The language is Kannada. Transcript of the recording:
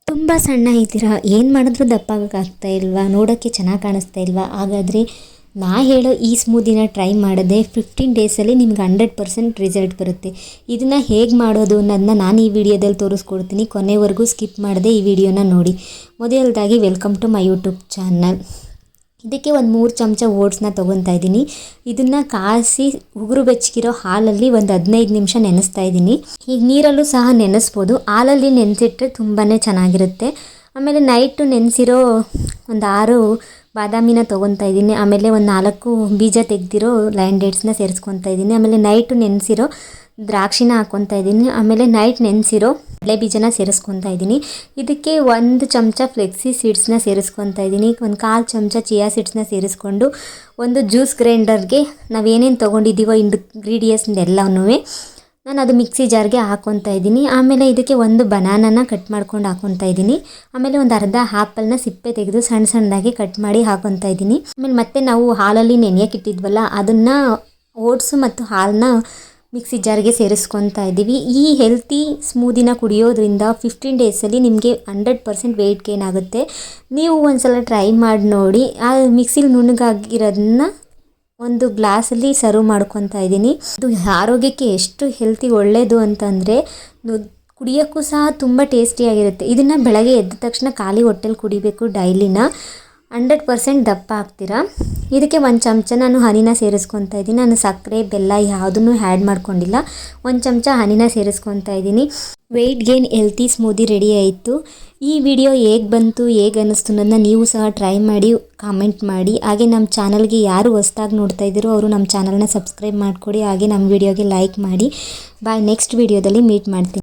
ತುಂಬ ಸಣ್ಣ ಇದ್ದೀರಾ, ಏನು ಮಾಡಿದ್ರೂ ದಪ್ಪ ಆಗೋಕ್ಕಾಗ್ತಾ ಇಲ್ವಾ, ನೋಡೋಕ್ಕೆ ಚೆನ್ನಾಗಿ ಕಾಣಿಸ್ತಾ ಇಲ್ವಾ? ಹಾಗಾದರೆ ನಾ ಹೇಳೋ ಈ ಸ್ಮೂದಿನ ಟ್ರೈ ಮಾಡಿದೆ 15 ಡೇಸಲ್ಲಿ ನಿಮ್ಗೆ 100% ರಿಸಲ್ಟ್ ಬರುತ್ತೆ. ಇದನ್ನು ಹೇಗೆ ಮಾಡೋದು ಅನ್ನೋದನ್ನ ನಾನು ಈ ವಿಡಿಯೋದಲ್ಲಿ ತೋರಿಸ್ಕೊಡ್ತೀನಿ. ಕೊನೆವರೆಗೂ ಸ್ಕಿಪ್ ಮಾಡದೆ ಈ ವಿಡಿಯೋನ ನೋಡಿ. ಮೊದಲದಾಗಿ welcome to my YouTube channel. ಇದಕ್ಕೆ ಒಂದು 3 ಚಮಚ ಓಟ್ಸ್ನ ತೊಗೊತಾ ಇದ್ದೀನಿ. ಇದನ್ನು ಕಾಯಿಸಿ ಉಗುರು ಬೆಚ್ಚಗಿರೋ ಹಾಲಲ್ಲಿ ಒಂದು 15 ನಿಮಿಷ ನೆನೆಸ್ತಾ ಇದ್ದೀನಿ. ಈಗ ನೀರಲ್ಲೂ ಸಹ ನೆನೆಸ್ಬೋದು, ಹಾಲಲ್ಲಿ ನೆನೆಸಿಟ್ರೆ ತುಂಬಾ ಚೆನ್ನಾಗಿರುತ್ತೆ. ಆಮೇಲೆ ನೈಟು ನೆನೆಸಿರೋ ಒಂದು 6 ಬಾದಾಮಿನ ತೊಗೊತಾ ಇದ್ದೀನಿ. ಆಮೇಲೆ ಒಂದು 4 ಬೀಜ ತೆಗೆದಿರೋ ಲಯನ್ ಡೇಟ್ಸ್ನ ಸೇರಿಸ್ಕೊತಾ ಇದ್ದೀನಿ. ಆಮೇಲೆ ನೈಟು ನೆನೆಸಿರೋ ದ್ರಾಕ್ಷಿನ ಹಾಕ್ಕೊತಾ ಇದ್ದೀನಿ. ಆಮೇಲೆ ನೈಟ್ ನೆನೆಸಿರೋ ಕಡಲೆ ಬೀಜನ ಸೇರಿಸ್ಕೊತಾ ಇದ್ದೀನಿ. ಇದಕ್ಕೆ 1 ಚಮಚ ಫ್ಲೆಕ್ಸಿ ಸೀಡ್ಸ್ನ ಸೇರಿಸ್ಕೊತಾ ಇದ್ದೀನಿ. ಒಂದು 1/4 ಚಮಚ ಚಿಯಾ ಸೀಡ್ಸ್ನ ಸೇರಿಸ್ಕೊಂಡು ಒಂದು ಜ್ಯೂಸ್ ಗ್ರೈಂಡರ್ಗೆ ನಾವೇನೇನು ತೊಗೊಂಡಿದ್ದೀವೋ ಇಂಗ್ರೀಡಿಯೆಂಟ್ಸ್ನೆಲ್ಲನೂ ನಾನು ಅದು ಮಿಕ್ಸಿ ಜಾರ್ಗೆ ಹಾಕ್ಕೊತಾ ಇದ್ದೀನಿ. ಆಮೇಲೆ ಇದಕ್ಕೆ ಒಂದು ಬನಾನನ ಕಟ್ ಮಾಡ್ಕೊಂಡು ಹಾಕ್ಕೊತಾ ಇದ್ದೀನಿ. ಆಮೇಲೆ ಒಂದು ಅರ್ಧ ಆ್ಯಪಲ್ನ ಸಿಪ್ಪೆ ತೆಗೆದು ಸಣ್ಣ ಸಣ್ಣದಾಗಿ ಕಟ್ ಮಾಡಿ ಹಾಕ್ಕೊತಾ ಇದ್ದೀನಿ. ಆಮೇಲೆ ಮತ್ತೆ ನಾವು ಹಾಲಲ್ಲಿ ನೆನೆಯೋಕ್ಕಿಟ್ಟಿದ್ವಲ್ಲ ಅದನ್ನು ಓಟ್ಸು ಮತ್ತು ಹಾಲನ್ನ ಮಿಕ್ಸಿ ಜಾರ್ಗೆ ಸೇರಿಸ್ಕೊತಾ ಇದ್ದೀವಿ. ಈ ಹೆಲ್ತಿ ಸ್ಮೂದಿನ ಕುಡಿಯೋದ್ರಿಂದ 15 ಡೇಸಲ್ಲಿ ನಿಮಗೆ 100% ವೆಯ್ಟ್ ಗೇನ್ ಆಗುತ್ತೆ. ನೀವು ಒಂದು ಸಲ ಟ್ರೈ ಮಾಡಿ ನೋಡಿ. ಆ ಮಿಕ್ಸಿಲಿ ನುಣ್ಣಗಾಗಿರೋದನ್ನ ಒಂದು ಗ್ಲಾಸಲ್ಲಿ ಸರ್ವ್ ಮಾಡ್ಕೊತಾ ಇದ್ದೀನಿ. ಇದು ಆರೋಗ್ಯಕ್ಕೆ ಎಷ್ಟು ಹೆಲ್ತಿ ಒಳ್ಳೆಯದು ಅಂತಂದರೆ ಕುಡಿಯೋಕ್ಕೂ ಸಹ ತುಂಬ ಟೇಸ್ಟಿಯಾಗಿರುತ್ತೆ. ಇದನ್ನು ಬೆಳಗ್ಗೆ ಎದ್ದ ತಕ್ಷಣ ಖಾಲಿ ಹೊಟ್ಟೆಲಿ ಕುಡಿಬೇಕು ಡೈಲಿನ. 100% ದಪ್ಪ ಆಗ್ತೀರಾ. ಇದಕ್ಕೆ 1 ಚಮಚ ನಾನು ಹನಿನ ಸೇರಿಸ್ಕೊತಾ ಇದ್ದೀನಿ. ನಾನು ಸಕ್ಕರೆ ಬೆಲ್ಲ ಯಾವುದನ್ನು ಆ್ಯಡ್ ಮಾಡ್ಕೊಂಡಿಲ್ಲ. 1 ಚಮಚ ಹನಿನ ಸೇರಿಸ್ಕೊತಾ ಇದ್ದೀನಿ. Weight gain healthy smoothie ready ಆಯಿತು. ಈ ವಿಡಿಯೋ ಹೇಗೆ ಬಂತು, ಹೇಗೆ ಅನ್ನಿಸ್ತು ಅನ್ನೋದನ್ನ ನೀವು ಸಹ ಟ್ರೈ ಮಾಡಿ ಕಾಮೆಂಟ್ ಮಾಡಿ. ಹಾಗೆ ನಮ್ಮ ಚಾನಲ್ಗೆ ಯಾರು ಹೊಸ್ದಾಗಿ ನೋಡ್ತಾ ಇದ್ದೀರೋ ಅವರು ನಮ್ಮ ಚಾನಲ್ನ ಸಬ್ಸ್ಕ್ರೈಬ್ ಮಾಡಿಕೊಡಿ. ಹಾಗೆ ನಮ್ಮ ವಿಡಿಯೋಗೆ ಲೈಕ್ ಮಾಡಿ. ಬಾಯ್, ನೆಕ್ಸ್ಟ್ ವಿಡಿಯೋದಲ್ಲಿ ಮೀಟ್ ಮಾಡ್ತೀನಿ.